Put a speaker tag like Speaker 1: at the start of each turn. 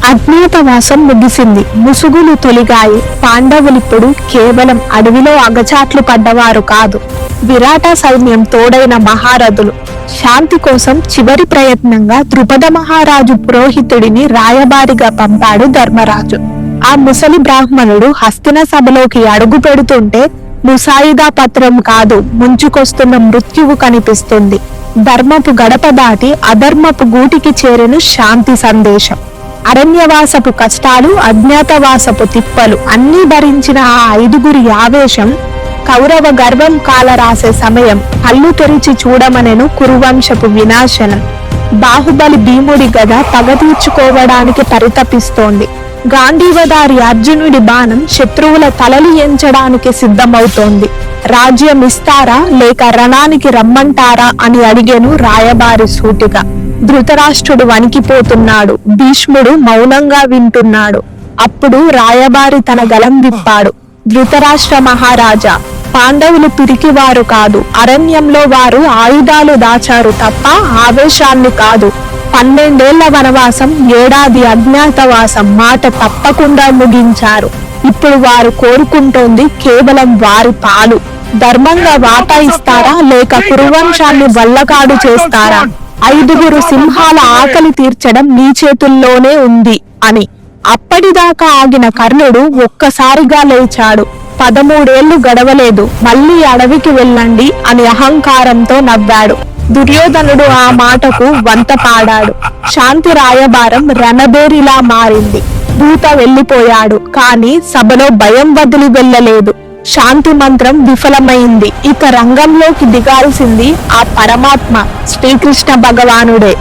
Speaker 1: అజ్ఞాతవాసం ముగిసింది. ముసుగులు తొలిగాయి. పాండవులిప్పుడు కేవలం అడవిలో అగచాట్లు పడ్డవారు కాదు, విరాట సైన్యం తోడైన మహారథులు. శాంతి కోసం చివరి ప్రయత్నంగా ద్రుపద మహారాజు పురోహితుడిని రాయబారిగా పంపాడు ధర్మరాజు. ఆ ముసలి బ్రాహ్మణుడు హస్తిన సభలోకి అడుగు పెడుతుంటే ముసాయిదా పత్రం కాదు, ముంచుకొస్తున్న మృత్యువు కనిపిస్తుంది. ధర్మపు గడప దాటి అధర్మపు గూటికి చేరిన శాంతి సందేశం. అరణ్యవాసపు కష్టాలు, అజ్ఞాతవాసపు తిప్పలు అన్నీ భరించిన ఆ ఐదుగురి ఆవేశం కౌరవ గర్వం కాలరాసే సమయం. కళ్ళు తెరిచి చూడమనెను కురువంశపు వినాశనం. బాహుబలి భీముడి గద పగ తీర్చుకోవడానికి పరితపిస్తోంది. గాంధీవదారి అర్జునుడి బాణం శత్రువుల తలలు ఎంచడానికి సిద్ధమవుతోంది. రాజ్యం ఇస్తారా లేక రణానికి రమ్మంటారా అని అడిగెను రాయబారి సూటిగా. ధృతరాష్ట్రుడు వణికిపోతున్నాడు. భీష్ముడు మౌనంగా వింటున్నాడు. అప్పుడు రాయబారి తన గలం విప్పాడు. ధృతరాష్ట్ర మహారాజా, పాండవులు పిరికివారు కాదు. అరణ్యంలో వారు ఆయుధాలు దాచారు తప్ప ఆవేశాన్ని కాదు. 12 ఏళ్ల వనవాసం, 1 ఏడాది అజ్ఞాతవాసం మాట తప్పకుండా ముగించారు. ఇప్పుడు వారు కోరుకుంటోంది కేవలం వారి పాలు. ధర్మంగా వాటా ఇస్తారా లేక కురువంశాన్ని వల్లకాడు చేస్తారా? 5 సింహాల ఆకలి తీర్చడం నీ చేతుల్లోనే ఉంది అని. అప్పటిదాకా ఆగిన కర్ణుడు ఒక్కసారిగా లేచాడు. 13 ఏళ్లు గడవలేదు, మళ్ళీ అడవికి వెళ్ళండి అని అహంకారంతో నవ్వాడు. దుర్యోధనుడు ఆ మాటకు వంత పాడాడు. శాంతి రాయబారం రణబేరిలా మారింది. దూత వెళ్ళిపోయాడు, కానీ సభలో భయం వదిలి వెళ్ళలేదు. శాంతి మంత్రం విఫలమైంది. ఇక రంగంలోకి దిగాల్సింది ఆ పరమాత్మ శ్రీకృష్ణ భగవానుడే.